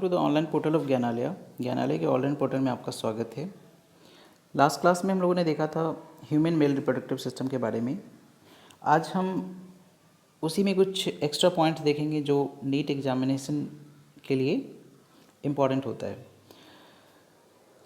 To the online portal of Gyanalaya. Gyanalaya के online portal में आपका स्वागत है। लास्ट क्लास में हम लोगों ने देखा था ह्यूमन मेल रिप्रोडक्टिव सिस्टम के बारे में। आज हम उसी में कुछ एक्स्ट्रा पॉइंट्स देखेंगे जो नीट एग्जामिनेशन के लिए इम्पॉर्टेंट होता है।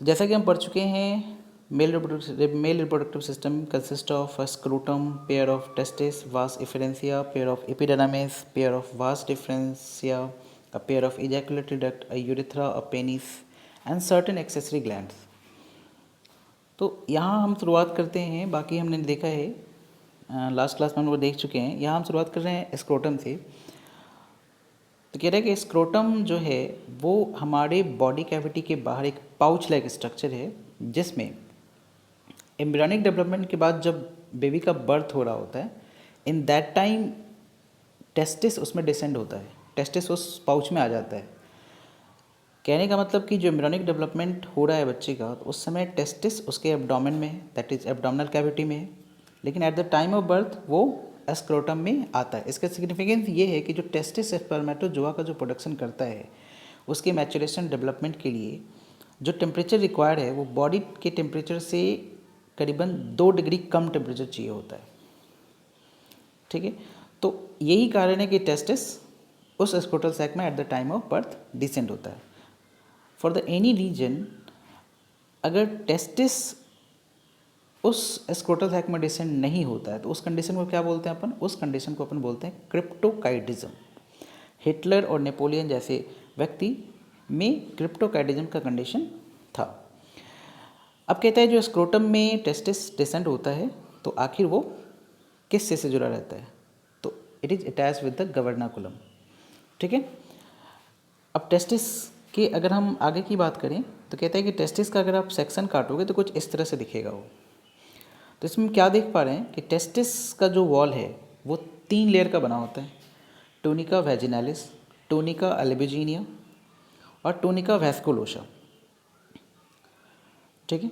तो जैसा कि हम पढ़ चुके हैं, male reproductive system consist of a scrotum, pair of testis, vas efferentia, pair of epidermis, pair of vas deferentia, a pair of ejaculatory duct, a urethra, a penis and certain accessory glands। तो यहाँ हम शुरुआत करते हैं। बाकी हमने देखा है लास्ट क्लास में हम लोग देख चुके हैं। यहाँ हम शुरुआत कर रहे हैं स्क्रोटम से। तो कह रहा है कि स्क्रोटम जो है वो हमारे बॉडी कैविटी के बाहर एक पाउच लाइक स्ट्रक्चर है, जिसमें एम्ब्रियोनिक डेवलपमेंट के बाद जब बेबी का बर्थ हो रहा होता है, इन दैट टाइम टेस्टिस उसमें डिसेंड होता है, टेस्टिस उस पाउच में आ जाता है। कहने का मतलब कि जो एम्ब्रियोनिक डेवलपमेंट हो रहा है बच्चे का, तो उस समय टेस्टिस उसके एब्डोमेन में है, दैट इज एब्डोमिनल कैविटी में है, लेकिन at the time of birth वो स्क्रोटम में आता है। इसका सिग्निफिकेंस ये है कि जो टेस्टिस स्पर्मेटोजोआ का जो प्रोडक्शन करता है, उसके मैचुरेशन डेवलपमेंट के लिए जो टेम्परेचर रिक्वायर्ड है वो बॉडी के टेम्परेचर से करीबन 2 डिग्री कम टेम्परेचर चाहिए होता है। ठीक है, तो यही कारण है कि टेस्टिस उस स्क्रोटल सैक में at the time of birth descend होता है। फॉर द एनी रीजन अगर टेस्टिस उस स्क्रोटल सैक में डिसेंड नहीं होता है, तो उस कंडीशन को क्या बोलते हैं अपन? उस कंडीशन को अपन बोलते हैं क्रिप्टोकाइडिज्म। हिटलर और नेपोलियन जैसे व्यक्ति में क्रिप्टोकाइडिज्म का कंडीशन था। अब कहता है जो स्क्रोटम में टेस्टिस डिसेंड होता है, तो आखिर वो किस से जुड़ा रहता है? तो it is attach with the gubernaculum. ठीक है, अब टेस्टिस के अगर हम आगे की बात करें तो कहता है कि टेस्टिस का अगर आप सेक्शन काटोगे तो कुछ इस तरह से दिखेगा वो। तो इसमें क्या देख पा रहे हैं कि टेस्टिस का जो वॉल है वो 3 लेयर का बना होता है। टूनिका वेजिनालिस, टूनिका अल्बुजिनिया और टूनिका वेस्कुलोसा। ठीक है,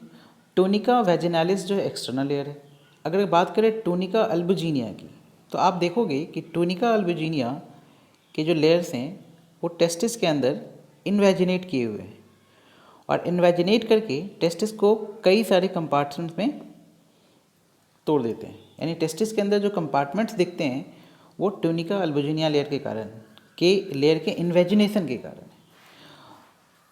टूनिका वेजिनालिस जो है एक्सटर्नल लेयर है। अगर बात करें टूनिका अल्बुजिनिया की, तो आप देखोगे कि टूनिका अल्बुजिनिया के जो लेयर्स हैं वो टेस्टिस के अंदर इन्वेजिनेट किए हुए हैं, और इन्वेजिनेट करके टेस्टिस को कई सारे कंपार्टमेंट्स में तोड़ देते हैं। यानी टेस्टिस के अंदर जो कंपार्टमेंट्स दिखते हैं वो टूनिका अल्बुजिनिया लेयर के कारण के लेयर के इन्वेजिनेशन के कारण है।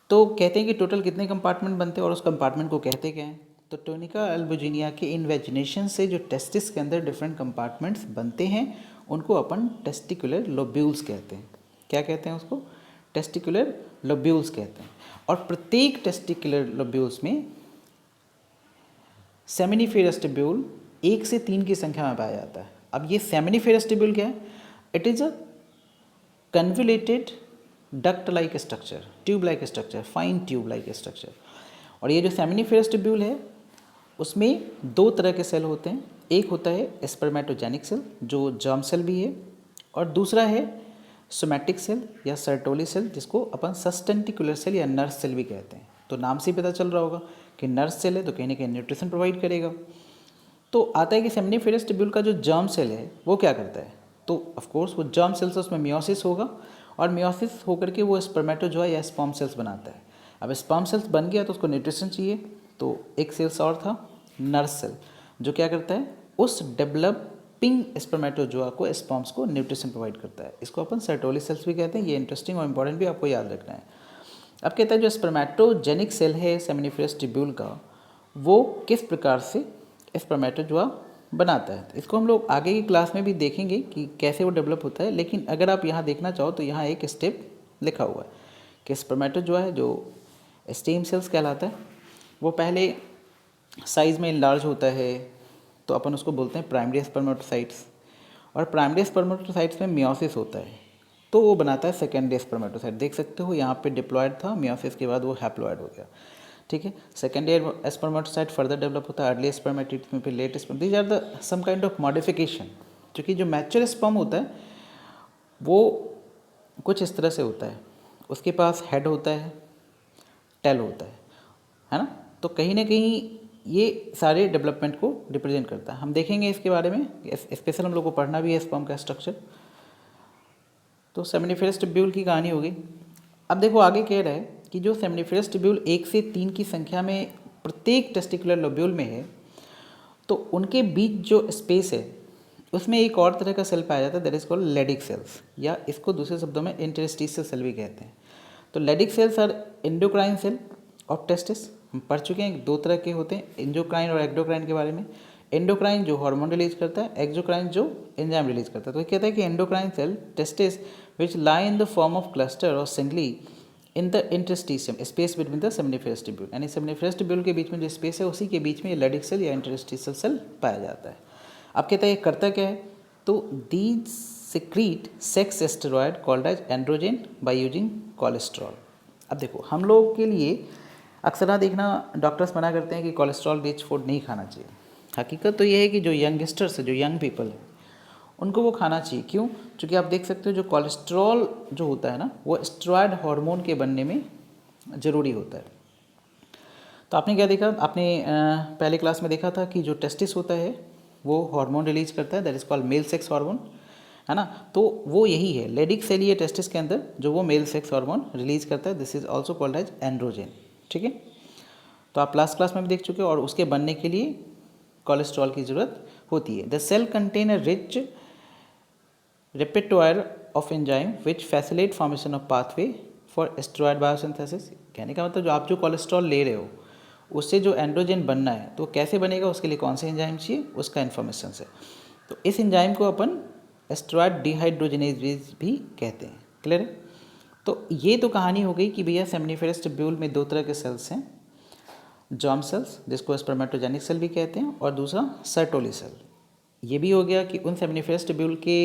तो कहते हैं कि टोटल कितने कंपार्टमेंट बनते हैं और उस कंपार्टमेंट को कहते क्या हैं? तो टूनिका अल्बुजिनिया के इन्वेजिनेशन से जो टेस्टिस के अंदर डिफरेंट कंपार्टमेंट्स बनते हैं उनको अपन टेस्टिकुलर लोब्यूल्स कहते हैं। क्या कहते हैं उसको? टेस्टिकुलर लोब्यूल्स कहते हैं। और प्रत्येक टेस्टिकुलर लोब्यूल्स में सेमिनिफेरस ट्यूब्यूल 1 से 3 की संख्या में पाया जाता है। अब ये सेमिनिफेरस ट्यूब्यूल क्या है? It is a convoluted duct like structure, tube like structure, fine tube like structure. और ये जो सेमिनिफेरस ट्यूब्यूल है उसमें 2 तरह के सेल होते हैं। एक होता है स्पर्मेटोजेनिक सेल जो जर्म सेल भी है, और दूसरा है सोमैटिक सेल या सर्टोली सेल जिसको अपन सस्टेंटिकुलर सेल या नर्स सेल भी कहते हैं। तो नाम से ही पता चल रहा होगा कि नर्स सेल है तो कहीं ना कहीं न्यूट्रिशन प्रोवाइड करेगा। तो आता है कि सेमिनिफेरस ट्यूब्यूल का जो जर्म सेल है वो क्या करता है? तो ऑफ कोर्स वो जर्म सेल से उसमें मियोसिस होगा, और मियोसिस होकर के वो स्पर्मेटोजोआ या स्पर्म सेल्स बनाता है। अब स्पर्म सेल्स बन गया तो उसको न्यूट्रिशन चाहिए, तो एक सेल्स और था नर्स सेल, जो क्या करता है? उस डेवलपिंग स्पर्मेटोजोआ को स्पर्म्स को न्यूट्रिशन प्रोवाइड करता है। इसको अपन सर्टोली सेल्स भी कहते हैं। ये इंटरेस्टिंग और इंपॉर्टेंट भी आपको याद रखना है। अब कहता है जो स्पर्मेटोजेनिक सेल है सेमिनिफेरस ट्यूब्यूल का, वो किस प्रकार से स्पर्मेटोजोआ बनाता है। तो इसको हम लोग आगे की क्लास में भी देखेंगे कि कैसे वो डेवलप होता है। लेकिन अगर आप यहाँ देखना चाहो तो यहाँ एक स्टेप लिखा हुआ है कि स्पर्मेटोजोआ है जो स्टेम सेल्स कहलाता है, वो पहले साइज़ में इनलार्ज होता है, तो अपन उसको बोलते हैं प्राइमरी स्पर्मेटोसाइट्स। और प्राइमरी स्पर्मेटोसाइट्स में मियोसिस होता है, तो वो बनाता है सेकेंडरी स्पर्मेटोसाइट। देख सकते हो यहाँ पे डिप्लॉयड था, मियोसिस के बाद वो हैप्लॉयड हो गया। ठीक है, सेकेंडरी स्पर्मेटोसाइट फर्दर डेवलप होता है अर्ली स्पर्मेटिड्स में, फिर late sperm. These are the some kind of modification. क्योंकि जो मैच्योर स्पर्म होता है वो कुछ इस तरह से होता है, उसके पास हेड होता है, टेल होता है ना। तो कहीं ना कहीं ये सारे डेवलपमेंट को रिप्रेजेंट करता है। हम देखेंगे इसके बारे में, स्पेशल हम लोग को पढ़ना भी है स्पर्म का स्ट्रक्चर। तो सेमिनिफेरस ट्यूब्यूल की कहानी होगी। अब देखो आगे कह रहा है कि जो सेमनीफेरस ट्यूब्यूल 1 से 3 की संख्या में प्रत्येक टेस्टिकुलर लोब्यूल में है, तो उनके बीच जो स्पेस है उसमें एक और तरह का सेल पाया जाता है, that is called Leydig cells, या इसको दूसरे शब्दों में इंटरस्टिशियल सेल भी कहते हैं। तो Leydig cells are endocrine cell of testis. हम पढ़ चुके हैं, दो तरह के होते हैं, एंडोक्राइन और एक्डोक्राइन के बारे में। एंडोक्राइन जो हार्मोन रिलीज करता है, एक्सोक्राइन जो एंजाइम रिलीज करता है। तो ये कहता है कि endocrine cell testis which lie in the form of cluster और singly in the interstitium space between the seminiferous tubule, यानी सेमनीफेरस ट्यूब्यूल के बीच में जो स्पेस है उसी के बीच में ये लेडिक सेल या इंटरस्टिशियल सेल पाया जाता है। अब कहता है ये करता क्या है, तो these secrete sex steroid called as androgen by using cholesterol. अब देखो हम लोग के लिए अक्सर ना देखना डॉक्टर्स मना करते हैं कि कोलेस्ट्रॉल रिच फूड नहीं खाना चाहिए। हकीकत तो ये है कि जो यंगस्टर्स है, जो यंग पीपल है, उनको वो खाना चाहिए। क्यों? क्योंकि आप देख सकते हो जो कोलेस्ट्रॉल जो होता है ना, वो स्टेरॉयड हार्मोन के बनने में ज़रूरी होता है। तो आपने क्या देखा, आपने पहले क्लास में देखा था कि जो टेस्टिस होता है वो हार्मोन रिलीज करता है, that is called male sex hormone, है ना। तो वो यही है, लेडिक सेल ये टेस्टिस के अंदर जो वो मेल सेक्स हार्मोन रिलीज करता है, this is also called as androgen. ठीक है, तो आप लास्ट क्लास में भी देख चुके हो। और उसके बनने के लिए कोलेस्ट्रॉल की ज़रूरत होती है। The cell contain a rich repertoire of enzyme which facilitate formation of pathway for steroid biosynthesis। कहने का मतलब जो आप जो कोलेस्ट्रॉल ले रहे हो उससे जो एंड्रोजन बनना है तो कैसे बनेगा, उसके लिए कौन से एंजाइम चाहिए, उसका इन्फॉर्मेशन है। तो इस एंजाइम को अपन स्टेरॉयड डिहाइड्रोजिनेज भी कहते हैं। क्लियर है? तो ये तो कहानी हो गई कि भैया सेमनीफेरस ट्यूब्यूल में दो तरह के सेल्स हैं, जॉर्म सेल्स जिसको स्पर्मेटोजेनिक सेल भी कहते हैं, और दूसरा सर्टोली सेल। ये भी हो गया कि उन सेमनीफेरस ट्यूब्यूल के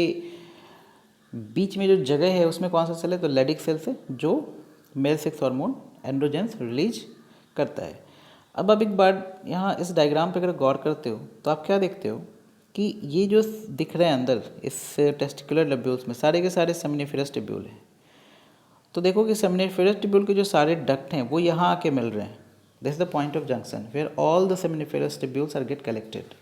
बीच में जो जगह है उसमें कौन सा सेल है, तो लेडिक सेल से जो male sex hormone androgens release करता है। अब आप एक बार यहाँ इस डायग्राम पे अगर गौर करते हो तो आप क्या देखते हो कि ये जो दिख रहे हैं अंदर इस टेस्टिकुलर लोब्यूल्स में सारे के सारे सेमनीफेरस ट्यूब्यूल हैं। तो देखो कि सेमनीफेरस ट्यूब्यूल के जो सारे डक्ट हैं वो यहाँ आके मिल रहे हैं। This is the point of junction where all the seminiferous tubules are get collected.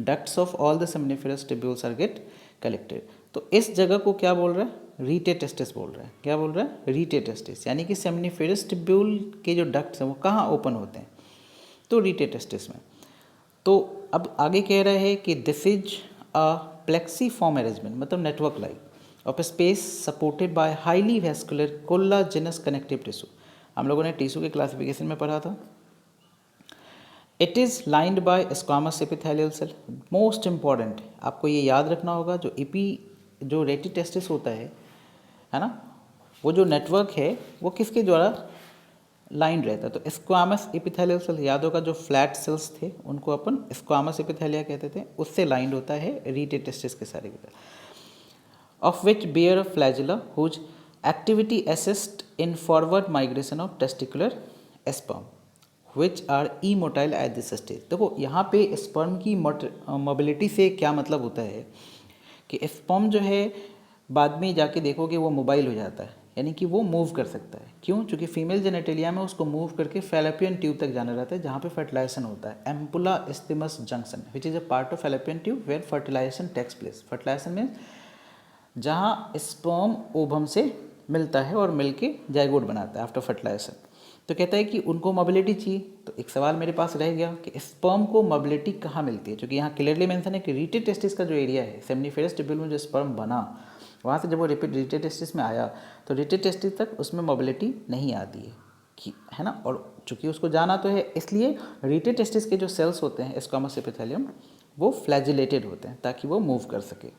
Ducts of all the seminiferous tubules are get collected. तो इस जगह को क्या बोल रहा है, रीटेटेस्टिस बोल रहा है। क्या बोल रहा है, रीटेटेस्टिस। यानी कि सेमनीफेरस ट्यूब्यूल के जो डक्ट्स हैं वो कहाँ ओपन होते हैं, तो रीटेटेस्टिस में। तो अब आगे कह रहा है कि this is a plexiform arrangement, मतलब network like of space supported by highly vascular collagenous connective tissue. हम लोगों ने टिश्यू के क्लासिफिकेशन में पढ़ा था। It is lined by squamous epithelial cell. Most important आपको ये याद रखना होगा, जो रेटिटेस्टिस होता है ना, वो जो नेटवर्क है वो किसके द्वारा लाइन रहता है, तो स्क्वामस एपिथेलियल सेल। याद होगा जो फ्लैट सेल्स थे उनको अपन स्क्वामस एपिथेलिया कहते थे, उससे लाइंड होता है रेटिटेस्टिस के सारे के, of which bear a flagella whose activity assist in forward migration of testicular sperm which are immotile at this stage. देखो यहाँ पे स्पर्म की मोबिलिटी से क्या मतलब होता है कि स्पर्म जो है बाद में जाके देखोगे वो मोबाइल हो जाता है, यानी कि वो मूव कर सकता है। क्यों? क्योंकि फीमेल जेनेटेलिया में उसको मूव करके फैलोपियन ट्यूब तक जाना रहता है जहाँ पे फर्टिलाइजेशन होता है, ampulla isthmus junction which is a part of fallopian tube where fertilisation takes place. Fertilisation में जहाँ स्पर्म ओवम से मिलता है और मिलके जाइगोट बनाता है आफ्टर फर्टिलाइजेशन। तो कहता है कि उनको मोबिलिटी चाहिए। तो एक सवाल मेरे पास रह गया कि स्पर्म को मोबिलिटी कहाँ मिलती है, क्योंकि यहाँ क्लियरली मेंशन है कि रीटेटेस्टिस का जो एरिया है सेमनीफेरस ट्यूब्यूल में जो स्पर्म बना वहाँ से जब वो रीटेटेस्टिस में आया तो रीटेटेस्टिस तक उसमें मोबिलिटी नहीं आती है कि, है ना। और चूँकि उसको जाना तो है, इसलिए रीटेटेस्टिस के जो सेल्स होते हैं स्क्वामस एपिथेलियम वो फ्लैजिलेटेड होते हैं ताकि वो मूव कर सके।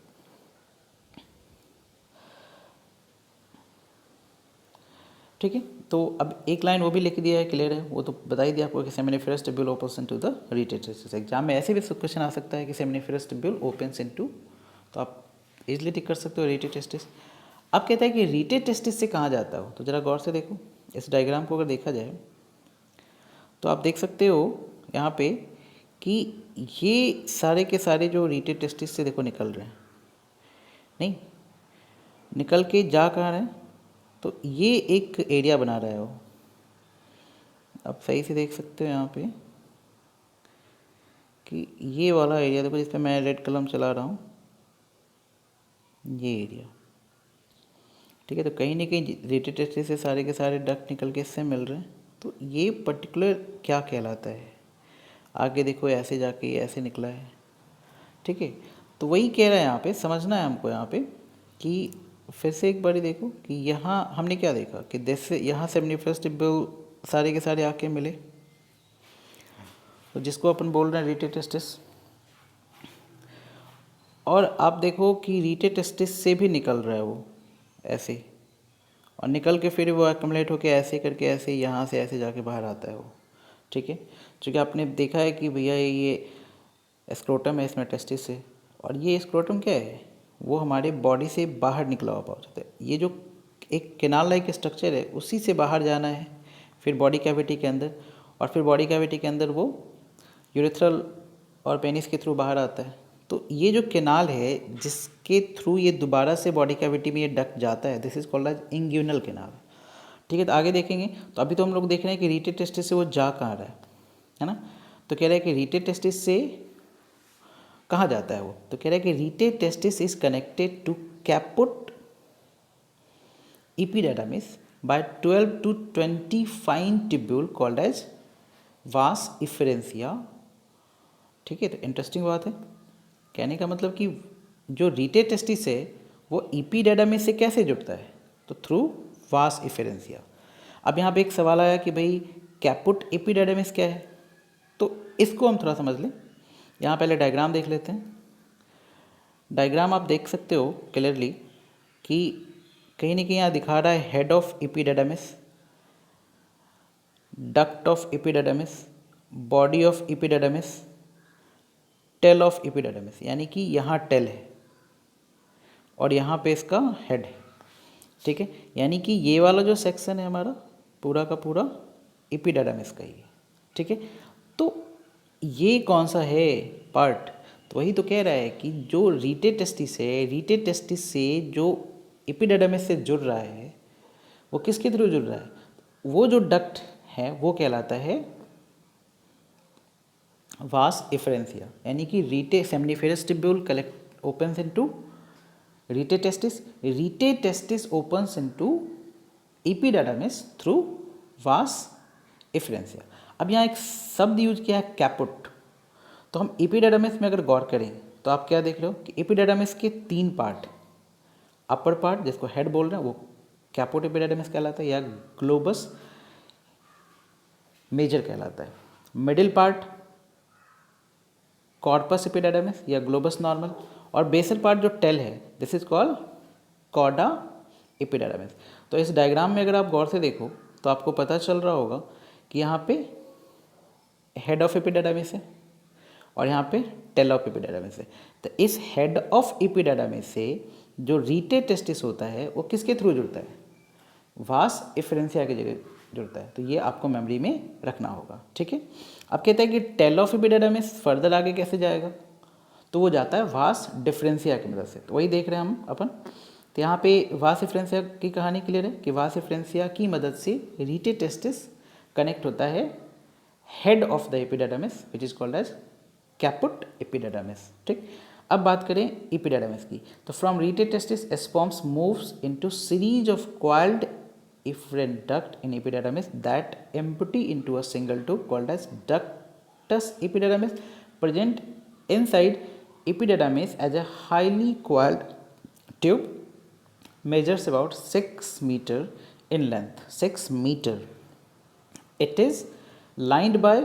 ठीक है, तो अब एक लाइन वो भी लिख दिया है, क्लियर है, वो तो बता ही दिया आपको कि seminiferous tubule opens into the rete testis. Exam में ऐसे भी क्वेश्चन आ सकता है कि सेमनीफेरस ट्यूब्यूल ओपन्स इनटू, तो आप इजीली टिक कर सकते हो रीटेटेस्टिस। अब कहता है कि रीटेटेस्टिस से कहाँ जाता हो, तो ज़रा गौर से देखो इस डायग्राम को अगर देखा जाए तो आप देख सकते हो यहाँ पे कि ये सारे के सारे जो रीटेटेस्टिस से देखो निकल रहे हैं, नहीं निकल के जा कहाँ रहे हैं, तो ये एक एरिया बना रहा है वो। आप सही से देख सकते हो यहाँ पे कि ये वाला एरिया देखो जिस पे मैं रेड कलम चला रहा हूँ, ये एरिया। ठीक है। तो कहीं ना कहीं रिलेटेड टेस्टिस से सारे के सारे डक्ट निकल के इससे मिल रहे हैं, तो ये पर्टिकुलर क्या कहलाता है। आगे देखो ऐसे जाके ये ऐसे निकला है, ठीक है। तो वही कह रहा है यहाँ पे, समझना है हमको यहाँ पे कि फिर से एक बारी देखो कि यहाँ हमने क्या देखा कि जैसे यहाँ सेमनीफरस टिब्यूल सारे के सारे आके मिले, तो जिसको अपन बोल रहे हैं रीटे टेस्टिस। और आप देखो कि रीटे टेस्टिस से भी निकल रहा है वो ऐसे, और निकल के फिर वो एक्युमुलेट होके ऐसे करके ऐसे यहाँ से ऐसे जाके बाहर आता है वो, ठीक है। क्योंकि आपने देखा है कि भैया ये स्क्रोटम है, इसमें टेस्टिस है, और ये स्क्रोटम क्या है, वो हमारे बॉडी से बाहर निकला हुआ पाउच होता है। ये जो एक कैनाल लाइक स्ट्रक्चर है उसी से बाहर जाना है फिर बॉडी कैविटी के अंदर, और फिर बॉडी कैविटी के अंदर वो यूरेथ्रल और पेनिस के थ्रू बाहर आता है। तो ये जो कैनाल है जिसके थ्रू ये दोबारा से बॉडी कैविटी में ये डक्ट जाता है, this is called as inguinal canal, ठीक है। तो आगे देखेंगे, तो अभी तो हम लोग देख रहे हैं कि रीटे टेस्टिस से वो जा कहाँ रहा है ना। तो कह रहा है कि रीटे टेस्टिस से कहाँ जाता है वो, तो कह रहा है कि rete testis is connected to caput epididymis by 12 to 20 fine tubule called as vas efferentia, ठीक है। तो इंटरेस्टिंग बात है, कहने का मतलब कि जो रीटे टेस्टिस है वो epididymis से कैसे जुड़ता है, तो थ्रू vas efferentia। अब यहाँ पे एक सवाल आया कि भाई कैपुट epididymis क्या है, तो इसको हम थोड़ा समझ लें। यहाँ पहले डायग्राम देख लेते हैं। डायग्राम आप देख सकते हो क्लियरली कि कहीं ना कहीं यहाँ दिखा रहा है head of epididymis, duct of epididymis, body of epididymis, tail of epididymis, यानी कि यहाँ टेल है और यहाँ पे इसका हेड है, ठीक है। यानी कि ये वाला जो सेक्शन है हमारा पूरा का पूरा एपिडिडाइमिस का ही है, ठीक है। तो ये कौन सा है पार्ट, तो वही तो कह रहा है कि जो रीटे टेस्टिस है, रीटे टेस्टिस से जो एपिडिडाइमिस से जुड़ रहा है वो किसके थ्रू जुड़ रहा है, वो जो डक्ट है वो कहलाता है वास एफरेंसिया, यानी कि rete seminiferous tubule collect opens into rete testis opens into epididymis through vas efferentia. अब यहाँ एक शब्द यूज किया है कैपुट, तो हम एपिडिडाइमिस में अगर गौर करें तो आप क्या देख रहे हो कि एपिडिडाइमिस के 3 पार्ट, अपर पार्ट जिसको हेड बोल रहे हैं वो कैपुट एपिडिडाइमिस कहलाता है या ग्लोबस मेजर कहलाता है। मिडिल पार्ट कॉर्पस एपिडिडाइमिस या ग्लोबस नॉर्मल, और बेसल पार्ट जो टेल है this is called chorda epididymis. तो इस डायग्राम में अगर आप गौर से देखो तो आपको पता चल रहा होगा कि यहाँ पे हेड ऑफ एपिडिडाइमिस है और यहाँ पे टेल ऑफ एपिडिडाइमिस है। तो इस हेड ऑफ एपिडिडाइमिस से जो रीटे टेस्टिस होता है वो किसके थ्रू जुड़ता है, वास एफरेंसिया के जगह जुड़ता है। तो ये आपको मेमोरी में रखना होगा, ठीक है। अब कहता है कि टेल ऑफ एपिडिडाइमिस फर्दर आगे कैसे जाएगा, तो वो जाता है वास डिफरेंसिया की मदद से। तो वही देख रहे हैं हम अपन। तो यहाँ पे वास एफरेंसिया की कहानी क्लियर है कि वास एफरेंसिया की मदद से रीटे टेस्टिस कनेक्ट होता है head of the epididymis which is called as caput epididymis, ठीक। अब बात करें एपिडिडाइमिस की, तो from rete testis sperms moves into series of coiled efferent duct in epididymis that empty into a single tube called as ductus epididymis present inside epididymis as a highly coiled tube measures about 6 meter in length, 6 meter. It is lined by,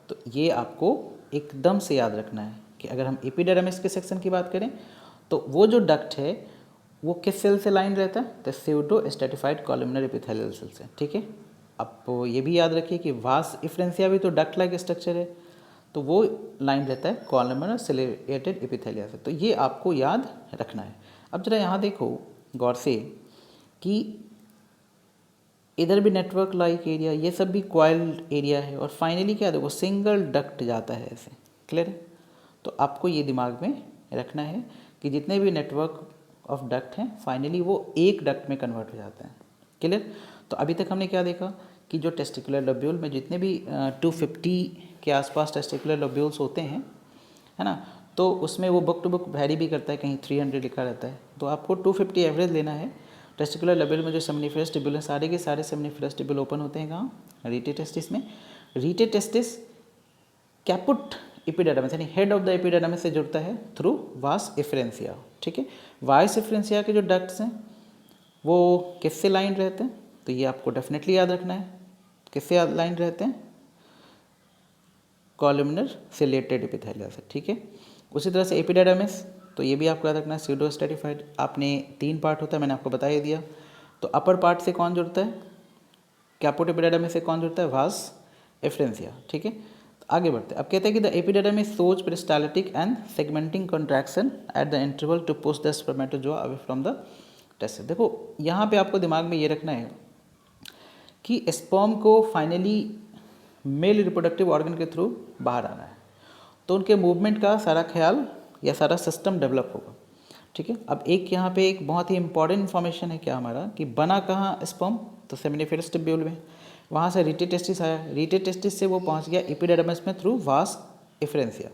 तो ये आपको एकदम से याद रखना है कि अगर हम एपिडिडाइमिस के सेक्शन की बात करें तो वो जो डक्ट है वो किस सेल से लाइन रहता है, तो pseudostratified columnar epithelial cell से, ठीक है। अब ये भी याद रखिए कि वास एफरेंसिया भी तो डक्ट लाइक स्ट्रक्चर है, तो वो लाइन रहता है कॉलमनर सिलिएटेड एपिथेलिया से। तो ये आपको याद रखना है। अब जरा यहाँ देखो गौर से कि इधर भी नेटवर्क लाइक एरिया, ये सब भी कॉइल्ड एरिया है, और फाइनली क्या देखो सिंगल डक्ट जाता है ऐसे, क्लियर है। तो आपको ये दिमाग में रखना है कि जितने भी नेटवर्क ऑफ डक्ट हैं फाइनली वो एक डक्ट में कन्वर्ट हो जाते हैं, क्लियर। तो अभी तक हमने क्या देखा कि जो टेस्टिकुलर लोब्यूल में जितने भी 250 के आसपास टेस्टिकुलर लोब्यूल्स होते हैं, है ना, तो उसमें वो बुक टू बुक वैरी भी करता है, कहीं 300 लिखा रहता है, तो आपको 250 एवरेज लेना है। टेस्टिकुलर लेवल में जो सेमनीफेरस ट्यूब्यूल है, सारे के सारे सेमनीफेरस ट्यूब्यूल ओपन होते हैं कहाँ, रीटे टेस्टिस में। रीटे टेस्टिस कैपुट एपिडाइडर्मिस यानी हेड ऑफ द एपिडाइडर्मिस से जुड़ता है थ्रू वास एफरेंसिया। ठीक है, वास एफरेंसिया के जो डक्ट्स हैं वो किससे लाइन रहते हैं, तो ये आपको डेफिनेटली याद रखना है, किससे लाइन रहते हैं, कॉलमनर सिलेटेड एपिथेलिया से। ठीक है, उसी तरह से एपिडाइडर्मिस, तो ये भी आपको याद रखना है स्यूडो स्ट्रेटिफाइड। आपने 3 पार्ट होता है, मैंने आपको बता ही दिया। तो अपर पार्ट से कौन जुड़ता है, कैपुट एपिडाइडर्मिस से कौन जुड़ता है, वास एफरेंसिया। ठीक है, तो आगे बढ़ते हैं। अब कहते हैं कि the epididymis shows peristaltic and segmenting contraction at the interval to push the spermatozoa away from the testis. देखो यहाँ पे आपको दिमाग में ये रखना है कि स्पर्म को फाइनली मेल रिप्रोडक्टिव ऑर्गन के थ्रू बाहर आना है, तो उनके मूवमेंट का सारा ख्याल या सारा सिस्टम डेवलप होगा। ठीक है, अब एक यहाँ पे एक बहुत ही इंपॉर्टेंट इन्फॉर्मेशन है क्या हमारा, कि बना कहाँ स्पर्म, तो सेमिनिफेरस ट्यूब्यूल में, वहाँ से रीटे टेस्टिस आया, रीटे टेस्टिस से वो पहुँच गया एपिडाइडर्मिस में थ्रू वास एफरेंसिया।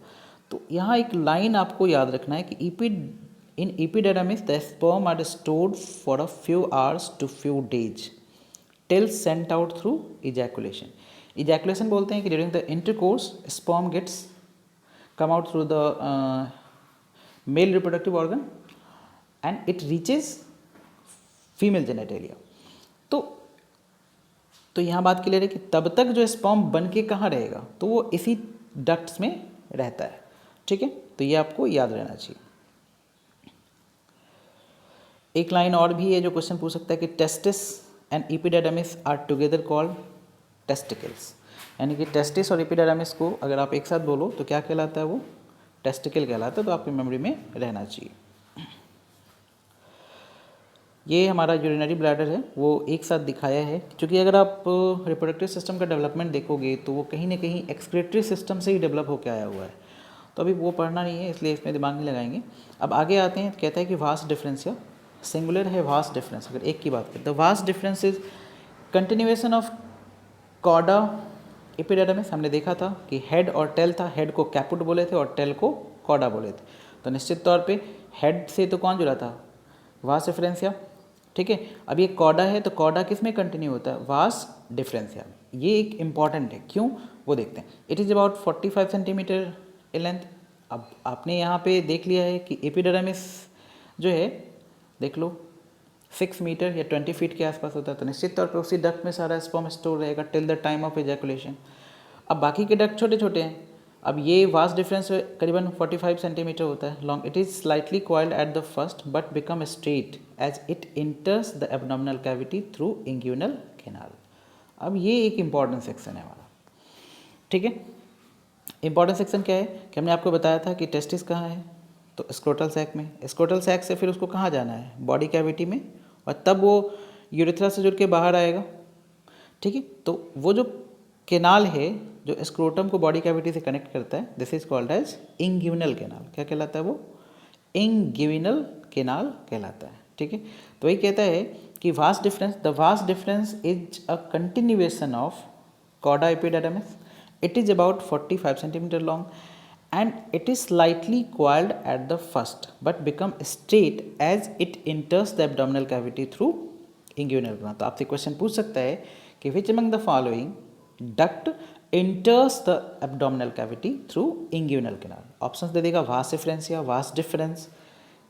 तो यहाँ एक लाइन आपको याद रखना है कि in epididymis the sperm are stored for a few hours to few days till sent out through ejaculation. Ejaculation बोलते हैं कि during the intercourse sperm gets come out through the male reproductive organ and it reaches female genitalia। तो यहाँ बात clear है कि तब तक जो स्पर्म बन के कहाँ रहेगा, तो वो इसी डक्ट्स में रहता है। ठीक है, तो ये आपको याद रहना चाहिए। एक लाइन और भी है जो क्वेश्चन पूछ सकता है कि testis and epididymis are together called testicles, यानी कि टेस्टिस और एपिडाइडर्मिस को अगर आप एक साथ बोलो तो क्या कहलाता है, वो टेस्टिकल कहलाता है। तो आपकी मेमोरी में रहना चाहिए। ये हमारा यूरिनरी ब्लैडर है, वो एक साथ दिखाया है, क्योंकि अगर आप रिप्रोडक्टिव सिस्टम का डेवलपमेंट देखोगे तो वो कहीं ना कहीं एक्सक्रीटरी सिस्टम से ही डेवलप होकर आया हुआ है। तो अभी वो पढ़ना नहीं है, इसलिए इसमें दिमाग नहीं लगाएंगे। अब आगे आते हैं, कहता है कि वास्ट डिफरेंस, या सिंगुलर है वास्ट डिफरेंस। अगर एक की बात करें, the vast difference is continuation of chorda epididymis. हमने देखा था कि हेड और टेल था, हेड को कैपुट बोले थे और टेल को कॉर्डा बोले थे। तो निश्चित तौर पे हेड से तो कौन जुड़ा था, वास डिफरेंसिया। ठीक है, अब ये कॉर्डा है तो कॉर्डा किस में कंटिन्यू होता है, वास डिफरेंसिया। ये एक इम्पॉर्टेंट है, क्यों वो देखते हैं। It is about 45 centimetre in length. अब आपने यहाँ पे देख लिया है कि एपिडाइडर्मिस जो है, देख लो 6 मीटर या 20 फीट के आसपास होता है। तो निश्चित तौर पे उसी डक्ट में सारा स्पर्म स्टोर रहेगा till the time of ejaculation. अब बाकी के डक्ट छोटे छोटे हैं। अब ये वास्ट डिफरेंस करीबन 45 सेंटीमीटर होता है long. It is slightly coiled at the first but become straight as it enters the abdominal cavity through inguinal canal. अब ये एक इम्पॉर्टेंट सेक्शन है हमारा। ठीक है, इम्पॉर्टेंट सेक्शन क्या है कि हमने आपको बताया था कि टेस्टिस कहाँ है, तो स्क्रोटल सैक में। स्क्रोटल सैक से फिर उसको कहाँ जाना है, बॉडी कैविटी में, और तब वो यूरेथ्रा से जुड़ के बाहर आएगा। ठीक है, तो वो जो केनाल है जो स्क्रोटम को बॉडी कैविटी से कनेक्ट करता है, this is called as inguinal canal. क्या कहलाता है वो, इंग्यूनल केनाल कहलाता है। ठीक है, तो वही कहता है कि vast difference, the vast difference is a continuation of chorda epididymis. It is about 45 centimetre long and it is slightly coiled at the first but become straight as it enters the abdominal cavity through inguinal canal। तो आपसे question पूछ सकता है कि which among the following duct enters the abdominal cavity through inguinal canal। Options दे देगा, vas डिफरेंसिया, vas deferens,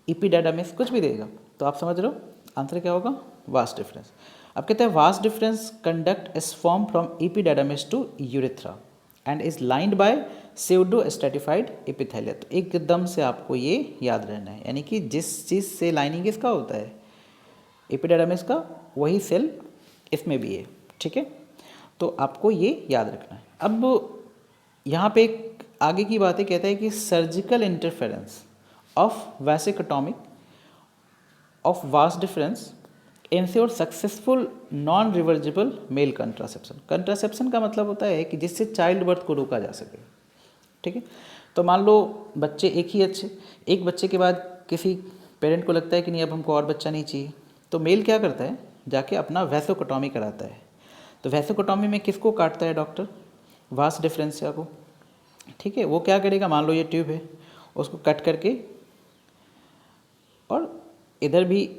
epididymis, कुछ भी देगा। तो आप समझ रहे हो आंसर क्या होगा, वास डिफरेंस। अब कहते हैं vas deferens conduct is form from epididymis to urethra and is lined by pseudostratified epithelia. तो एकदम से आपको ये याद रहना है, यानी कि जिस चीज़ से लाइनिंग इसका होता है एपिडाइडर्मिस का, वही सेल इसमें भी है। ठीक है, तो आपको ये याद रखना है। अब यहाँ पे एक आगे की बातें कहता है कि surgical interference of vasectomy of vas deferens ensure successful non reversible male contraception. Contraception का मतलब होता है कि जिससे चाइल्ड बर्थ को रोका जा सके। ठीक है, तो मान लो बच्चे एक ही अच्छे, एक बच्चे के बाद किसी पेरेंट को लगता है कि नहीं अब हमको और बच्चा नहीं चाहिए, तो मेल क्या करता है, जाके अपना वैसोकोटॉमी कराता है। तो वैसोकोटॉमी में किसको काटता है डॉक्टर, वास डिफरेंसिया को। ठीक है, वो क्या करेगा, मान लो ये ट्यूब है, उसको कट करके और इधर भी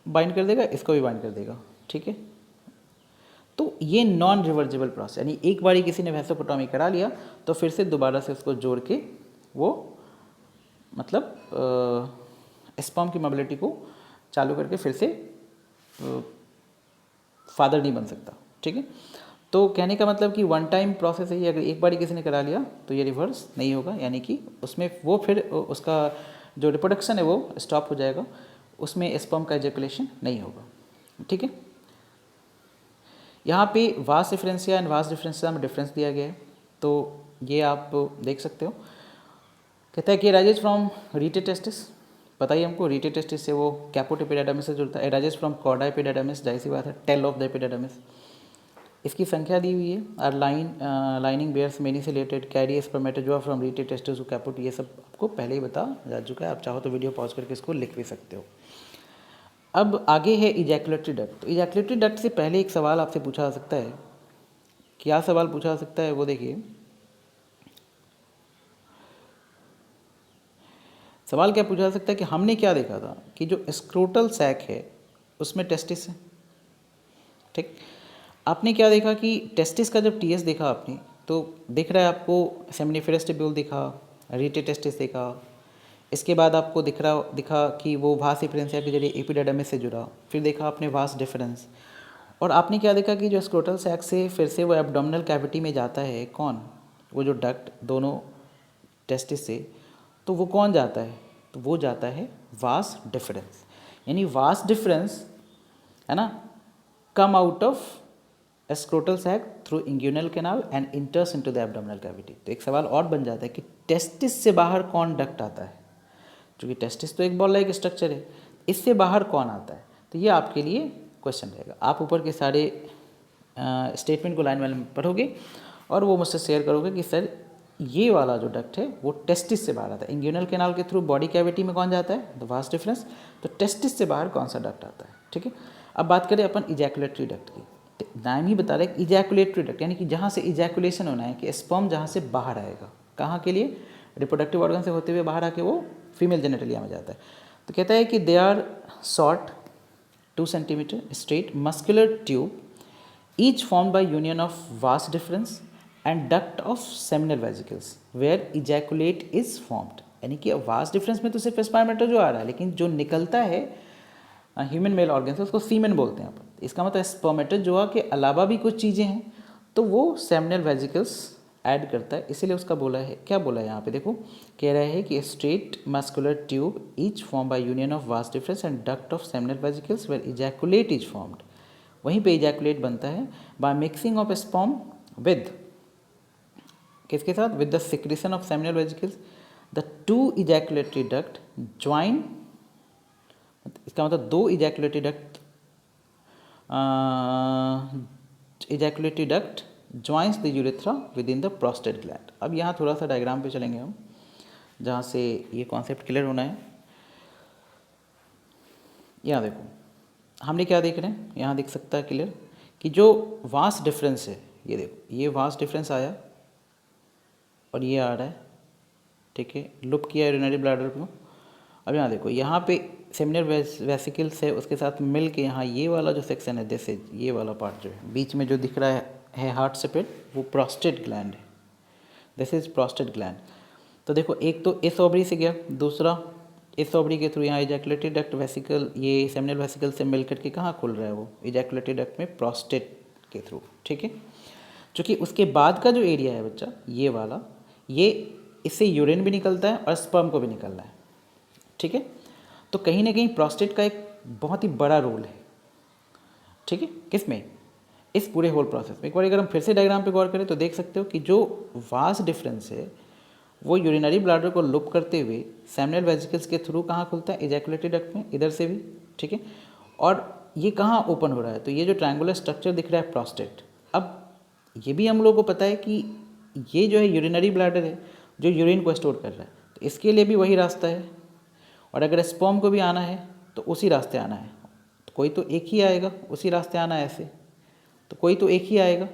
बाइंड कर देगा, इसको भी बाइंड कर देगा, ठीक है। तो ये नॉन रिवर्जिबल प्रोसेस, यानी एक बारी किसी ने वैसोपोटॉमी करा लिया तो फिर से दोबारा से उसको जोड़ के वो मतलब स्पर्म की मोबिलिटी को चालू करके फिर से फादर नहीं बन सकता, ठीक है। तो कहने का मतलब कि वन टाइम प्रोसेस है ये, अगर एक बारी किसी ने करा लिया तो ये रिवर्स नहीं होगा, यानी कि उसमें वो फिर उसका जो रिप्रोडक्शन है वो स्टॉप हो जाएगा, उसमें स्पर्म का एजैकुलेशन नहीं होगा, ठीक है। यहाँ पे वास डिफरेंशिया एंड वास डिफरेंशिया में डिफरेंस दिया गया है, तो ये आप देख सकते हो। कहता है कि राइजेस फ्रॉम रीटे टेस्टिस, पता ही हमको रीटे टेस्टिस से वो कैपोट एपिडाडर्मिस से जुड़ता है। राइजेस फ्रॉम कॉर्डा एपिडाडर्मिस, जाहिर सी बात है टेल ऑफ द एपिडाडर्मिस। इसकी संख्या दी हुई है, आर लाइनिंग बेयर्स मेनी से related, carry spermatozoa from rete testis to caput, ये सब आपको पहले ही बता जा चुका है, आप चाहो तो वीडियो पॉज करके इसको लिख भी सकते हो। अब आगे है इजैकुलेटरी डक्ट। तो इजैकुलेटरी डक्ट से पहले एक सवाल आपसे पूछा जा सकता है, क्या सवाल पूछा जा सकता है वो देखिए। सवाल क्या पूछा जा सकता है कि हमने क्या देखा था कि जो स्क्रोटल सैक है उसमें टेस्टिस है, ठीक। आपने क्या देखा कि टेस्टिस का जब टीएस देखा आपने तो दिख रहा है आपको सेमिनिफेरस टिब्यूल दिखा, रीटे टेस्टिस देखा, इसके बाद आपको दिखा कि वो वास डिफरेंशिया के जरिए एपिडाडर्मिस से जुड़ा, फिर देखा आपने वास डिफरेंस, और आपने क्या देखा कि जो स्क्रोटल सैक से फिर से वो एब्डोमिनल कैविटी में जाता है कौन, वो जो डक्ट दोनों टेस्टिस से, तो वो कौन जाता है, तो वो जाता है वास डिफरेंस, यानी वास डिफरेंस है ना, come out of scrotal sac through inguinal canal and enters into the abdominal cavity. तो एक सवाल और बन जाता है कि टेस्टिस से बाहर कौन डक्ट आता है, क्योंकि टेस्टिस तो एक बॉल लाइक स्ट्रक्चर है, इससे बाहर कौन आता है, तो ये आपके लिए क्वेश्चन रहेगा। आप ऊपर के सारे स्टेटमेंट को लाइन वाइन में पढ़ोगे और वो मुझसे शेयर करोगे कि सर ये वाला जो डक्ट है वो टेस्टिस से बाहर आता है, इंग्यूनल कैनाल के थ्रू बॉडी कैविटी में कौन जाता है, द वास डिफरेंस, तो टेस्टिस से बाहर कौन सा डक्ट आता है, ठीक है। अब बात करें अपन इजैकुलेटरी डक्ट की, नाम ही बता रहा है कि इजैकुलेटरी डक्ट, यानी कि जहाँ से इजैकुलेशन होना है, कि स्पर्म जहाँ से बाहर आएगा, कहाँ के लिए, रिप्रोडक्टिव ऑर्गन से होते हुए बाहर आके वो फीमेल जेनेटलिया में जाता है। तो कहता है कि they are short 2 centimetre straight muscular tube each form by union of vas deferens and duct of seminal vesicles where ejaculate is formed, यानी कि वास डिफरेंस में तो सिर्फ स्पर्मेटोजोआ आ रहा है, लेकिन जो निकलता है ह्यूमन मेल ऑर्गन से उसको सीमेन बोलते हैं अपन। इसका मतलब स्पर्मेटोजोआ के अलावा भी कुछ चीज़ें हैं तो वो सेमिनल वेसिकल्स ऐड करता है, इसीलिए उसका बोला है, क्या बोला है यहाँ पे देखो, कह रहा है कि straight muscular tube each form by union of vas deferens and duct of seminal vesicles where ejaculate is formed, वहीं पे इजैकुलेट बनता है by mixing of sperm with, किसके साथ, with the secretion of seminal vesicles, the two ejaculatory duct join, इसका मतलब 2 ejaculatory duct joins the urethra within the prostate gland. अब यहाँ थोड़ा सा डायग्राम पे चलेंगे हम, जहाँ से ये कॉन्सेप्ट क्लियर होना है। यहाँ देखो हमने क्या देख रहे हैं, यहाँ दिख सकता है क्लियर कि जो वास डिफरेंस है, ये देखो ये वास डिफरेंस आया और ये आ रहा है, ठीक है, लुप किया यूरिनरी ब्लैडर को। अब यहाँ देखो यहाँ पे सेमिनल वेसिकल्स है, उसके साथ मिल के यहाँ ये वाला जो सेक्शन है, जैसे ये वाला पार्ट जो है बीच में जो दिख रहा है हार्ट सेपरेट, वो प्रोस्टेट ग्लैंड है, दिस इज प्रोस्टेट ग्लैंड। तो देखो एक तो इस ओवरी से गया, दूसरा इस ओवरी के थ्रू यहाँ इजैकुलेटरी डक्ट वेसिकल, ये सेमिनल वेसिकल से मिल करके कहाँ खुल रहा है, वो इजैकुलेटरी डक्ट में प्रोस्टेट के थ्रू, ठीक है। चूँकि उसके बाद का जो एरिया है बच्चा ये वाला, ये इससे यूरिन भी निकलता है और स्पर्म को भी निकलना है, ठीक है। तो कहीं ना कहीं प्रोस्टेट का एक बहुत ही बड़ा रोल है, ठीक है, किसमें, इस पूरे होल प्रोसेस में। एक बार अगर हम फिर से डायग्राम पे गौर करें तो देख सकते हो कि जो वास डिफरेंस है वो यूरिनरी ब्लैडर को लुप करते हुए सेमिनल वेसिकल्स के थ्रू कहाँ खुलता है, इजैकुलेटरी डक्ट में, इधर से भी, ठीक है। और ये कहाँ ओपन हो रहा है, तो ये जो ट्रायंगुलर स्ट्रक्चर दिख रहा है प्रोस्टेट। अब ये भी हम लोगों को पता है कि ये जो है यूरिनरी ब्लैडर है जो यूरिन को स्टोर कर रहा है, तो इसके लिए भी वही रास्ता है, और अगर स्पर्म को भी आना है तो उसी रास्ते आना है, तो कोई तो एक ही आएगा, उसी रास्ते आना है ऐसे, तो कोई तो एक ही आएगा,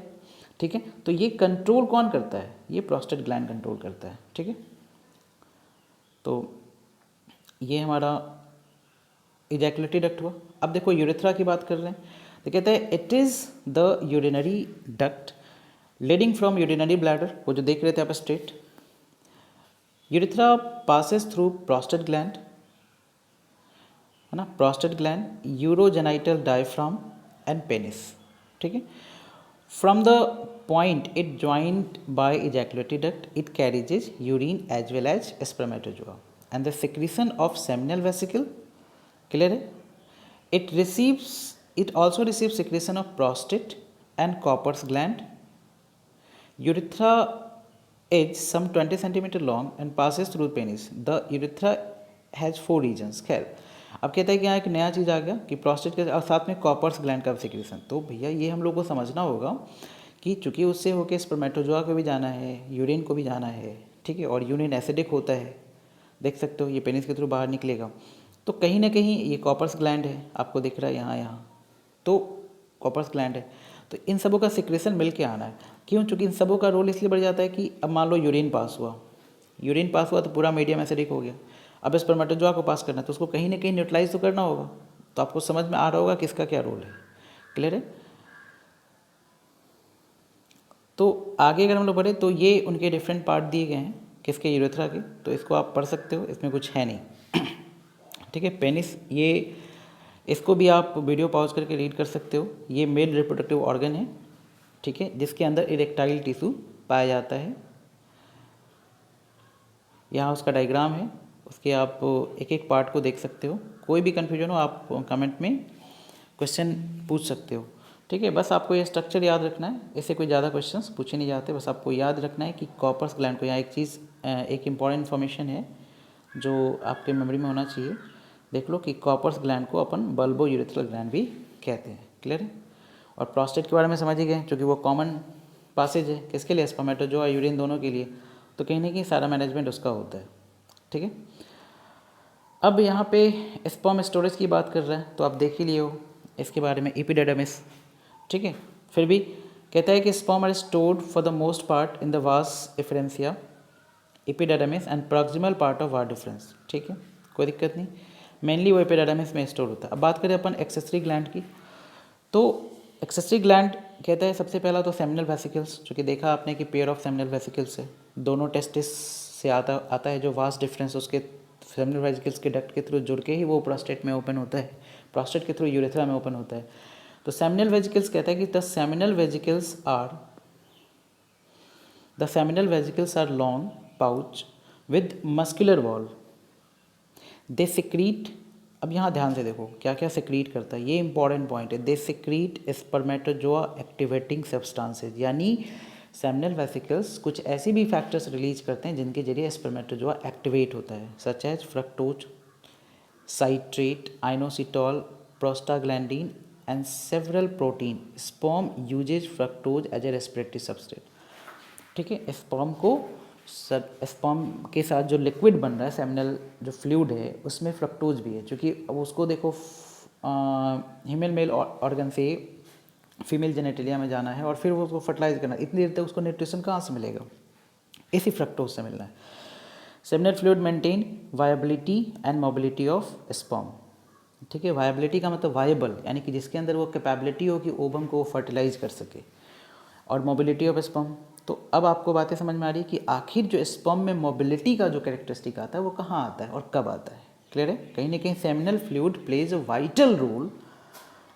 ठीक है। तो ये कंट्रोल कौन करता है, ये प्रोस्टेट ग्लैंड कंट्रोल करता है, ठीक है। तो ये हमारा इजैकुलेटरी डक्ट हुआ। अब देखो यूरेथ्रा की बात कर रहे हैं तो कहते हैं it is the urinary duct leading from urinary bladder, वो जो देख रहे थे आप straight. Urethra passes through prostate gland, है ना, prostate gland, urogenital diaphragm and penis, ठीक है। From the point it joint by ejaculatory duct it carries urine as well as spermatozoa and the secretion of seminal vesicle, clear है। It also receives secretion of prostate and Copper's gland. Urethra is some 20 centimeter long and passes through penis. The urethra has 4 regions. खैर अब कहता है कि यहाँ एक नया चीज़ आ गया कि प्रोस्टेट के और साथ में कॉपर्स ग्लैंड का सिक्रेशन। तो भैया ये हम लोग को समझना होगा कि चूँकि उससे होकर स्पर्मेटोजोआ को भी जाना है, यूरिन को भी जाना है, ठीक है, और यूरिन एसिडिक होता है, देख सकते हो ये पेनिस के थ्रू बाहर निकलेगा। तो कहीं ना कहीं ये कॉपर्स ग्लैंड है, आपको दिख रहा है यहाँ तो कॉपर्स ग्लैंड है। तो इन सबों का सिक्रेशन मिल के आना है। क्यों? चूँकि इन सबों का रोल इसलिए बढ़ जाता है कि अब मान लो यूरिन पास हुआ तो पूरा मीडियम एसिडिक हो गया। अब स्पर्मेटोजोआ को पास करना है तो उसको कहीं ना कहीं न्यूट्रलाइज तो करना होगा। तो आपको समझ में आ रहा होगा किसका क्या रोल है, क्लियर है। तो आगे अगर हम लोग बढ़े तो ये उनके डिफरेंट पार्ट दिए गए हैं किसके, यूरेथ्रा के। तो इसको आप पढ़ सकते हो, इसमें कुछ है नहीं, ठीक है। पेनिस, ये इसको भी आप वीडियो पॉज करके रीड कर सकते हो। ये मेल रिप्रोडक्टिव ऑर्गन है, ठीक है, जिसके अंदर इरेक्टाइल टिश्यू पाया जाता है। यहाँ उसका डायग्राम है, उसके आप एक एक पार्ट को देख सकते हो। कोई भी कन्फ्यूजन हो आप कमेंट में क्वेश्चन पूछ सकते हो, ठीक है। बस आपको ये स्ट्रक्चर याद रखना है, इससे कोई ज़्यादा क्वेश्चंस पूछे नहीं जाते। बस आपको याद रखना है कि कॉपर्स ग्लैंड को, यहाँ एक चीज़ एक इम्पॉर्टेंट इन्फॉर्मेशन है जो आपके मेमोरी में होना चाहिए। देख लो कि कॉपर्स ग्लैंड को अपन बल्बो यूरेथ्रल ग्लैंड भी कहते हैं, क्लियर है। और प्रोस्टेट के बारे में समझ ही गए, क्योंकि वो कॉमन पासेज है किसके लिए, स्पर्मेटोजोआ यूरिन दोनों के लिए। तो कहीं ना कहीं सारा मैनेजमेंट उसका होता है, ठीक है। अब यहाँ पे स्पर्म स्टोरेज की बात कर रहा है तो आप देख ही लिए हो इसके बारे में, एपिडिडमिस, ठीक है। फिर भी कहता है कि sperm are stored for the most part in the vas efferentia, epididymis and proximal part of vas deferens, ठीक है, कोई दिक्कत नहीं। मेनली वो एपिडिडमिस में स्टोर होता है। अब बात करें अपन एक्सेसरी ग्लैंड की, तो एक्सेसरी ग्लैंड कहता है सबसे पहला तो सेमिनल वेसिकल्स, जो कि देखा आपने कि पेयर ऑफ सेमिनल वेसिकल्स है, दोनों टेस्टिस से आता है जो वास्ट डिफरेंस उसके सेमिनल वेसिकल्स के डक्ट के थ्रू जुड़ के ही वो प्रोस्टेट में ओपन होता है, प्रोस्टेट के थ्रू यूरेथ्रा में ओपन होता है। तो सेमिनल वेसिकल्स कहता है कि the seminal vesicles are long pouch with muscular wall, they secrete. अब यहाँ ध्यान से देखो क्या क्या सिक्रीट करता है, ये इंपॉर्टेंट पॉइंट है। They secrete spermatozoa activating substances, यानी सेमिनल वेसिकल्स कुछ ऐसे भी फैक्टर्स रिलीज करते हैं जिनके जरिए स्पर्मेटोजोआ एक्टिवेट होता है, such as fructose, citrate, inositol, prostaglandin and several protein. Sperm uses fructose as a respiratory substrate, ठीक है। स्पर्म के साथ जो लिक्विड बन रहा है, सेमिनल जो फ्लूइड है उसमें फ्रक्टोज भी है, क्योंकि अब उसको देखो ह्यूमन मेल ऑर्गन से फीमेल जेनेटिलिया में जाना है और फिर वो उसको फर्टिलाइज करना है। इतनी देर तक उसको न्यूट्रिशन कहाँ से मिलेगा, इसी फ्रक्टोज से मिलना है। Seminal fluid maintain viability and mobility of sperm, ठीक है। वायबिलिटी का मतलब वायबल, यानी कि जिसके अंदर वो कैपेबिलिटी हो कि ओवम को फर्टिलाइज कर सके, और मोबिलिटी ऑफ स्पर्म। तो अब आपको बातें समझ में आ रही है कि आखिर जो स्पर्म में मोबिलिटी का जो कैरेक्टरिस्टिक आता है वो कहाँ आता है और कब आता है, क्लियर है। कहीं ना कहीं seminal fluid plays a vital role,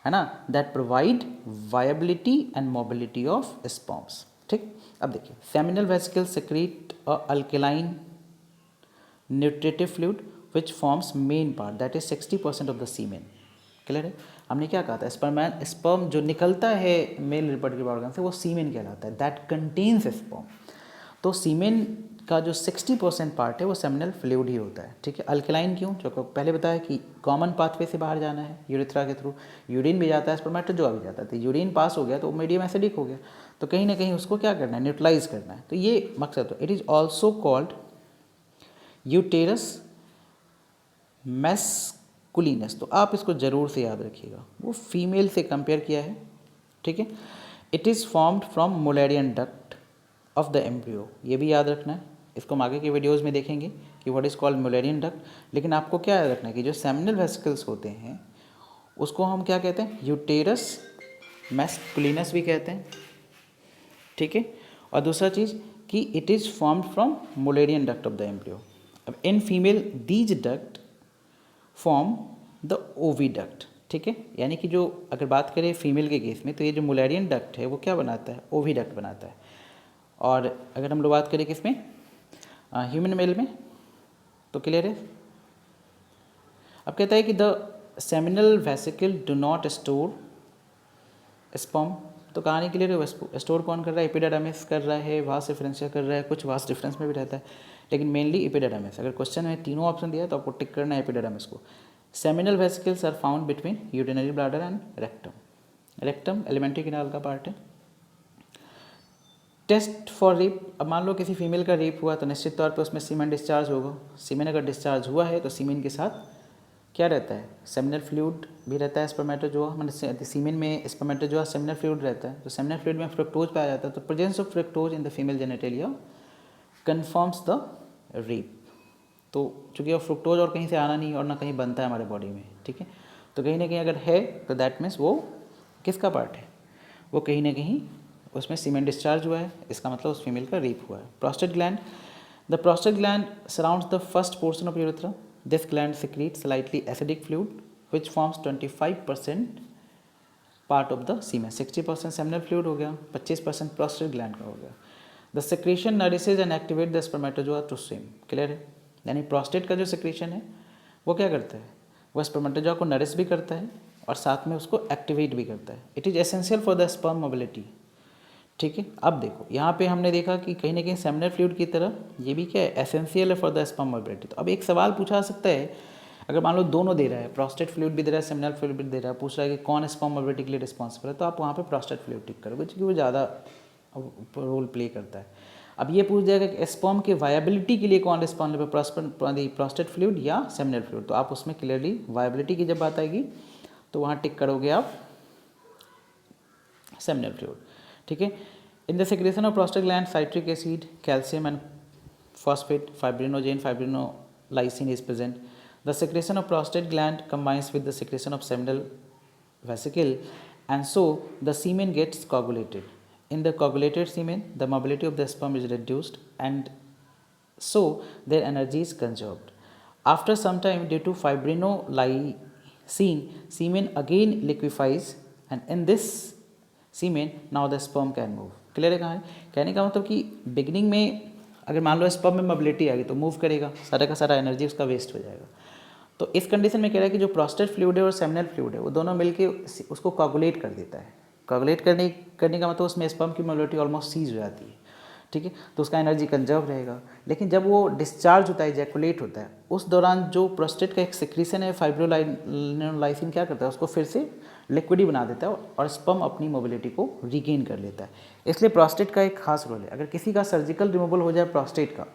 है ना, that provide viability and mobility of sperms, ठीक। अब देखिए seminal vesicle secrete a alkaline nutritive fluid which forms main part, that is 60% of the semen, clear है। हमने क्या कहा था, स्पर्म जो निकलता है मेल रिप्रोडक्टिव ऑर्गन से वो सीमेन कहलाता है, दैट कंटेन्स स्पर्म। तो सीमेन का जो 60% पार्ट है वो सेमिनल फ्लूइड ही होता है, ठीक है। अल्कलाइन क्यों, जो पहले बताया कि कॉमन पाथवे से बाहर जाना है यूरेथ्रा के थ्रू, यूरिन भी जाता है, स्पर्मेटोजोआ भी जाता है। तो यूरिन पास हो गया तो मीडियम एसिडिक हो गया, तो कहीं ना कहीं उसको क्या करना है, न्यूट्रलाइज करना है। तो ये मकसद। तो it is also called uterus masculinus, तो आप इसको ज़रूर से याद रखिएगा, वो फीमेल से कंपेयर किया है, ठीक है। It is formed from Mullerian duct of the embryo, ये भी याद रखना है, इसको हम आगे के वीडियोज़ में देखेंगे कि what is called Mullerian duct. लेकिन आपको क्या याद रखना है कि जो सेमिनल वेसिकल्स होते हैं उसको हम क्या कहते हैं, यूटेरस मैस्कुलिनस भी कहते हैं, ठीक है। और दूसरा चीज़ कि it is formed from Mullerian duct of the embryo. अब in female these duct form the oviduct, ठीक है। यानी कि जो अगर बात करें फीमेल के केस में तो ये जो मुलेरियन डक्ट है वो क्या बनाता है, ओविडक्ट बनाता है। और अगर हम लोग बात करें किसमें, ह्यूमन मेल में, तो क्लियर है। अब कहता है कि the seminal vesicle do not store sperm, तो कहानी क्लियर है। स्टोर कौन कर रहा है, एपिडाडर्मिस कर रहा है, वास डिफरेंशिया कर रहा है, कुछ वास डिफरेंस में भी रहता है, लेकिन मेनली एपिडाडर्मिस। अगर क्वेश्चन में तीनों ऑप्शन दिया है तो आपको टिक करना है एपिडाडर्मिस को। Seminal vesicles are found between urinary bladder and rectum. Rectum alimentary canal का पार्ट है। टेस्ट फॉर रेप, अब मान लो किसी फीमेल का रेप हुआ तो निश्चित तौर पे उसमें सीमेन डिस्चार्ज होगा। सीमेन अगर डिस्चार्ज हुआ है तो सीमेन के साथ क्या रहता है, सेमिनल फ्लूइड भी रहता है। स्पर्मेटोजोआ मतलब सीमेन में स्पर्मेटोजोआ सेमिनल फ्लूइड रहता है, तो सेमिनल फ्लूइड में फ्रुक्टोज पाया जाता है। तो presence of fructose in the female genitalia confirms the rape. तो चूँकि वो फ्रुक्टोज और कहीं से आना नहीं और ना कहीं बनता है हमारे बॉडी में, ठीक है, तो कहीं ना कहीं अगर है तो दैट मीन्स वो किसका पार्ट है, वो कहीं ना कहीं उसमें सीमेन डिस्चार्ज हुआ है, इसका मतलब उस फीमेल का रेप हुआ है। Prostate gland, the prostate gland surrounds the first portion of urethra. This gland secretes slightly acidic fluid which forms 25% part of the semen. 60% seminal fluid हो गया, 25% प्रोस्टेट ग्लैंड का हो गया। The secretion nourishes and activate the spermatozoa to swim, clear है। यानी prostate का जो secretion है वो क्या करता है, वो स्पर्मेटोजोआ को नरिश भी करता है और साथ में उसको एक्टिवेट भी करता है। It is essential for the sperm mobility, ठीक है। अब देखो यहाँ पे हमने देखा कि कहीं ना कहीं सेमिनल फ्लूइड की तरह ये भी क्या है, एसेंशियल है फॉर द स्पर्म मोबिलिटी। तो अब एक सवाल पूछा जा सकता है, अगर मान लो दोनों दे रहा है, प्रोस्टेट फ्लूइड भी दे रहा है, सेमिनल फ्लूइड भी दे रहा है, पूछ रहा है कि कौन स्पर्म मोबिलिटी के लिए रिस्पॉन्सिबल है, तो आप वहाँ पे प्रोस्टेट फ्लूइड टिक करोगे क्योंकि वो ज़्यादा रोल प्ले करता है। अब ये पूछ जाएगा कि स्पर्म की वायबिलिटी के लिए कौन रिस्पॉन्सिबल, प्रोस्टेट फ्लूइड या सेमिनल फ्लूइड, तो आप उसमें क्लियरली वायबिलिटी की जब बात आएगी तो वहाँ टिक करोगे आप सेमिनल फ्लूइड, ठीक है। In the secretion of prostate gland, citric acid, calcium and phosphate, fibrinogen, fibrinolysin is present. The secretion of prostate gland combines with the secretion of seminal vesicle and so the semen gets coagulated. In the coagulated semen, the mobility of the sperm is reduced and so their energy is conserved. After some time, due to fibrinolysin, semen again liquefies and in this semen now the sperm can move. Clear है कहानी, कहने का मतलब कि beginning में अगर मान low sperm में मोबिलिटी आ गई तो मूव करेगा, सारा का सारा एनर्जी उसका वेस्ट हो जाएगा। तो इस कंडीशन में कह रहा है कि जो प्रोस्टेट फ्लूइड है और सेमिनल फ्लूइड है वो दोनों मिलके उसको कोगुलेट कर देता है। कोगुलेट करने का मतलब उसमें स्पर्म की मोबिलिटी ऑलमोस्ट सीज हो जाती है, ठीक है, तो उसका एनर्जी कंजर्व रहेगा। लेकिन जब वो डिस्चार्ज होता है, इजैकुलेट होता है, उस दौरान जो प्रोस्टेट का एक सिक्रीशन है फाइब्रोलाइसिन क्या करता है, उसको फिर से लिक्विड ही बना देता है और स्पर्म अपनी मोबिलिटी को रिगेन कर लेता है। इसलिए प्रोस्टेट का एक खास रोल है। अगर किसी का सर्जिकल रिमूवल हो जाए प्रोस्टेट का,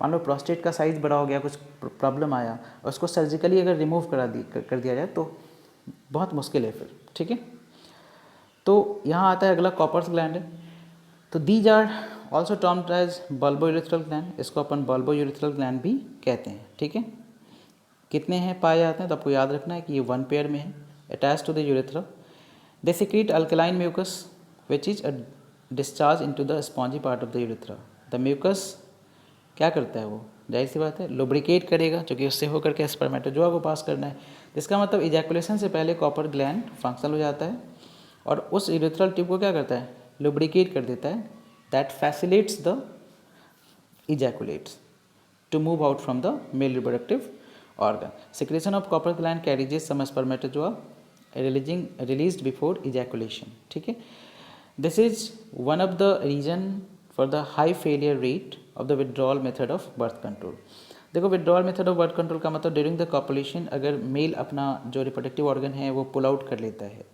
मान लो प्रोस्टेट का साइज़ बड़ा हो गया, कुछ प्रॉब्लम आया और उसको सर्जिकली अगर रिमूव कर दिया जाए तो बहुत मुश्किल है फिर, ठीक है। तो यहाँ आता है अगला कॉपर्स ग्लैंड है। तो these are also termed as bulbourethral gland, इसको अपन बल्बो यूरेथ्रल ग्लैंड भी कहते हैं, ठीक है। कितने हैं पाए जाते हैं, तो आपको याद रखना है कि ये वन पेयर में है, attach to the urethra. They secrete alkaline mucus which is a discharge into the spongy part of the urethra. The mucus क्या करता है, वो जाहिर सी बात है लुब्रिकेट करेगा, क्योंकि उससे होकर के स्पर्मेटोजोआ को पास करना है। इसका मतलब इजैकुलेशन से पहले कॉपर ग्लैंड फंक्शनल हो जाता है और उस यूरेथ्रल ट्यूब को क्या करता है, लुब्रिकेट कर देता है। That facilitates the ejaculates to move out from the male reproductive organ. Secretion of copper gland carries some spermatozoa released before ejaculation, ठीक है। This is one of the reason for the high failure rate of the withdrawal method of birth control. देखो withdrawal method of birth control का मतलब during the copulation अगर mail अपना जो reproductive organ है वो पुल आउट कर लेता है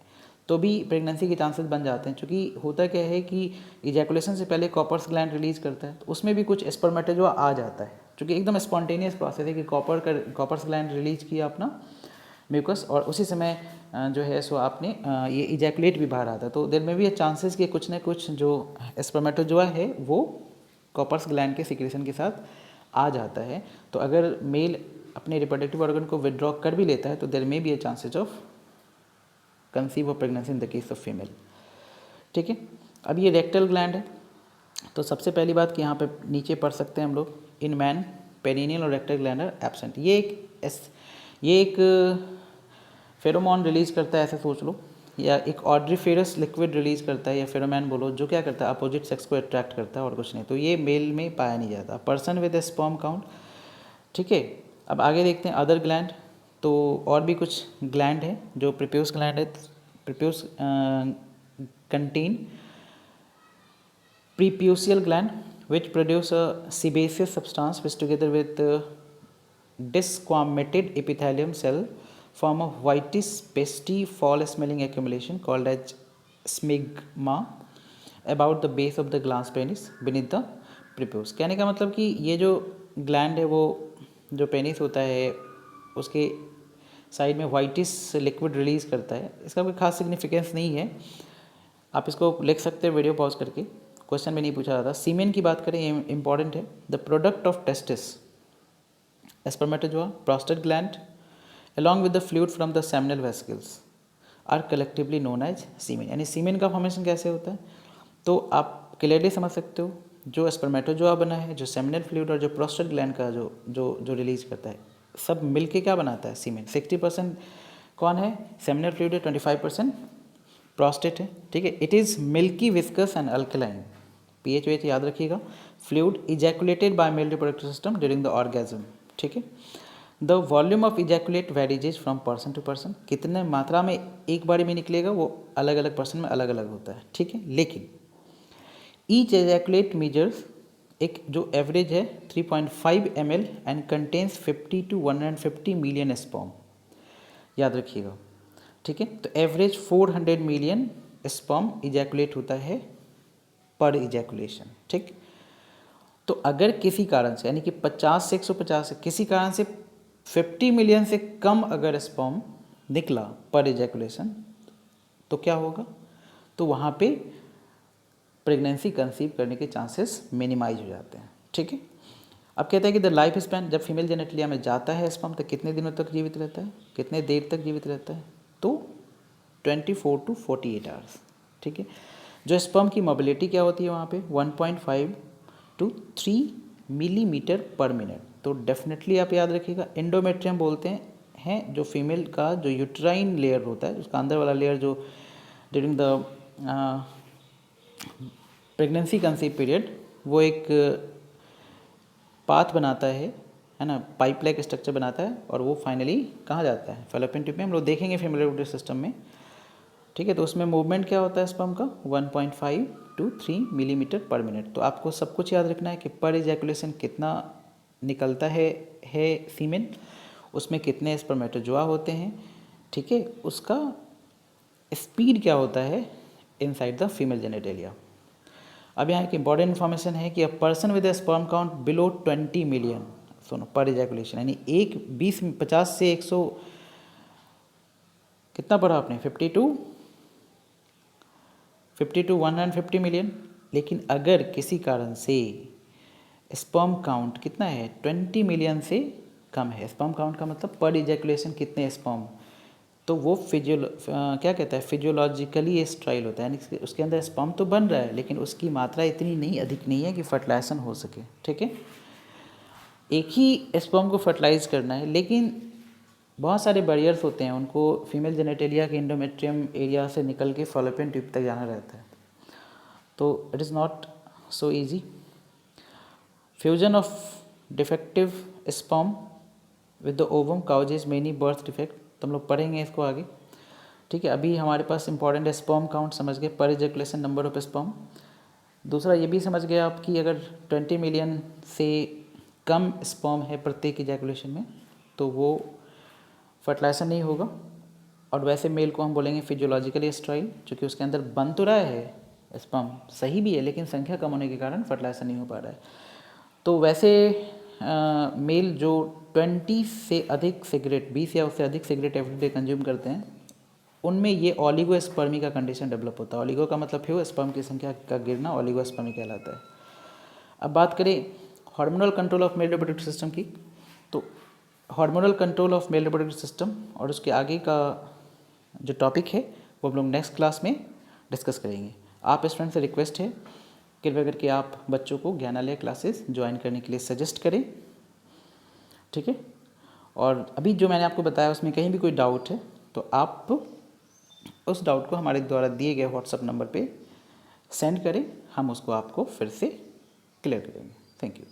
तो भी प्रेगनेंसी के चांसेस बन जाते हैं। क्योंकि होता क्या है कि इजैकुलेशन से पहले कॉपर्स ग्लैंड रिलीज करता है, तो उसमें भी कुछ स्पर्मेटोजोआ आ जाता है, क्योंकि एकदम स्पॉन्टेनियस प्रोसेस है कि कॉपर्स ग्लैंड रिलीज किया अपना म्यूकस और उसी समय जो है सो आपने ये इजैकुलेट भी बाहर आता है। तो देर में भी चांसेस कि कुछ न कुछ जो स्पर्मेटोजोआ है वो कॉपर्स ग्लैंड के सिक्रेशन के साथ आ जाता है। तो अगर मेल अपने रिप्रोडक्टिव ऑर्गन को विड्रॉ कर भी लेता है तो देर में भी chances of conceive of pregnancy in the case of female. ठीक है, अब ये रेक्टल ग्लैंड है। तो सबसे पहली बात कि यहाँ पे नीचे पढ़ सकते हैं हम लोग, इन मैन पेरिनियल और रेक्टल ग्लैंड आर एब्सेंट। ये एक फेरोमोन रिलीज करता है, ऐसे सोच लो, या एक ऑड्रीफेरस लिक्विड रिलीज करता है, या फेरोमोन बोलो, जो क्या करता है, अपोजिट सेक्स को अट्रैक्ट करता है और कुछ नहीं। तो ये मेल में पाया नहीं जाता। Person with A sperm count. ठीक है, अब आगे देखते हैं अदर ग्लैंड। तो और भी कुछ ग्लैंड है जो प्रीप्यूस ग्लैंड है। Prepuce contain prepucial gland which produce a sebaceous substance which together with disquamated epithelium cell form a whitish pasty foul smelling accumulation called as smegma about the base of the glans penis beneath the prepuce। कहने का मतलब कि ये जो gland है वो जो penis होता है उसके साइड में वाइटिस लिक्विड रिलीज़ करता है। इसका कोई खास सिग्निफिकेंस नहीं है, आप इसको लिख सकते हैं वीडियो पॉज करके, क्वेश्चन में नहीं पूछा जाता। सीमेन की बात करें, ये इंपॉर्टेंट है। The product of testis spermatozoa prostate gland along with the fluid from the seminal vesicles are collectively known as semen. यानी सीमेन का फॉर्मेशन कैसे होता है, तो आप क्लियरली समझ सकते हो, जो स्पर्मेटोजोआ बना है, जो सेमिनल फ्लूइड और जो प्रोस्टेट ग्लैंड का जो रिलीज करता है, सब मिलके क्या बनाता है, सीमेन। 60% कौन है, सेमिनल फ्लूइड है, 25% प्रोस्टेट है। ठीक है, it is milky viscous and alkaline. PH वेच याद रखिएगा। Fluid ejaculated by male reproductive system during the orgasm. ठीक है, the volume of ejaculate varies from person to person. कितने मात्रा में एक बारी में निकलेगा वो अलग अलग पर्सन में अलग अलग होता है। ठीक है, लेकिन ईच इजैकुलेट मेजर्स एक जो एवरेज है 3.5 ml and contains 50 to 150 million sperm. याद रखिएगा। ठीक है, तो एवरेज 400 मिलियन स्पर्म इजैकुलेट होता है पर इजैकुलेशन। ठीक, तो अगर किसी कारण से, यानी कि 50 से 150 से किसी कारण से 50 मिलियन से कम अगर स्पर्म निकला पर इजैकुलेशन, तो क्या होगा, तो वहाँ पे प्रेगनेंसी कंसीव करने के चांसेस मिनिमाइज हो जाते हैं। ठीक है, अब कहते हैं कि द लाइफ स्पैन, जब फीमेल जेनेटलिया में जाता है स्पर्म, तो कितने दिनों तक जीवित रहता है, कितने देर तक जीवित रहता है, तो 24 to 48 आवर्स। ठीक है, जो स्पर्म की मोबिलिटी क्या होती है वहाँ पे 1.5 to 3 मिलीमीटर पर मिनट। तो डेफिनेटली आप याद रखिएगा, एंडोमेट्रियम बोलते हैं जो फीमेल का जो यूट्राइन लेयर होता है, उसका अंदर वाला लेयर जो during the pregnancy conceive period वो एक पाथ बनाता है ना, पाइप लाइक स्ट्रक्चर बनाता है, और वो फाइनली कहाँ जाता है, फैलोपियन ट्यूब में। हम लोग देखेंगे फीमेल रिप्रोडक्टिव सिस्टम में। ठीक है, तो उसमें मूवमेंट क्या होता है स्पर्म का 1.5 to 3 मिलीमीटर पर मिनट। तो आपको सब कुछ याद रखना है कि पर इजैकुलेशन कितना निकलता है सीमेन, उसमें कितने स्पर्मेटोजोआ होते हैं। ठीक है, उसका स्पीड क्या होता है इनसाइड द फीमेल जेनेटेलिया। अब यहाँ एक इंपॉर्टेंट इन्फॉर्मेशन है कि a person with A sperm count below 20 million, सुनो, पर इजैकुलेशन, यानी 50 से 100 कितना पढ़ा आपने, 50 to 150 मिलियन। लेकिन अगर किसी कारण से स्पर्म काउंट कितना है 20 मिलियन से कम है, स्पर्म काउंट का मतलब पर इजैकुलेशन कितने स्पर्म, तो वो क्या कहता है, फिजियोलॉजिकली स्ट्राइल होता है, यानी उसके अंदर स्पर्म तो बन रहा है लेकिन उसकी मात्रा इतनी नहीं, अधिक नहीं है कि फर्टिलाइजेशन हो सके। ठीक है, एक ही स्पर्म को फर्टिलाइज करना है, लेकिन बहुत सारे बैरियर्स होते हैं, उनको फीमेल जेनेटेलिया के एंडोमेट्रियम एरिया से निकल के फॉलोपियन ट्यूब तक जाना रहता है, तो it is not so easy. Fusion of defective sperm with the ovum causes many birth defect. तो हम लोग पढ़ेंगे इसको आगे। ठीक है, अभी हमारे पास इंपॉर्टेंट है स्पर्म काउंट समझ गए, पर इजैकुलेशन नंबर ऑफ स्पर्म। दूसरा ये भी समझ गए आप कि अगर 20 मिलियन से कम स्पर्म है प्रत्येक इजैकुलेशन में, तो वो फर्टिलाइजेशन नहीं होगा, और वैसे मेल को हम बोलेंगे फिजियोलॉजिकली स्ट्राइल, क्योंकि उसके अंदर बन तो रहा है स्पर्म, सही भी है, लेकिन संख्या कम होने के कारण फर्टिलाइजेशन नहीं हो पा रहा है। तो वैसे मेल जो 20 से अधिक सिगरेट, 20 या उससे अधिक सिगरेट एवरीडे कंज्यूम करते हैं, उनमें ये ऑलिगोस्पर्मी का कंडीशन डेवलप होता है। ऑलिगो का मतलब फ्यू, स्पर्म की संख्या का गिरना ऑलिगोस्पर्मी कहलाता है। अब बात करें hormonal control of male reproductive system की, तो hormonal control of male reproductive system और उसके आगे का जो टॉपिक है वो हम लोग नेक्स्ट क्लास में डिस्कस करेंगे। आप स्टूडेंट से रिक्वेस्ट है कृपया करके आप बच्चों को ज्ञानालय क्लासेस ज्वाइन करने के लिए सजेस्ट करें, ठीक है। और अभी जो मैंने आपको बताया उसमें कहीं भी कोई डाउट है तो आप उस डाउट को हमारे द्वारा दिए गए व्हाट्सएप नंबर पे सेंड करें, हम उसको आपको फिर से क्लियर करेंगे। Thank you.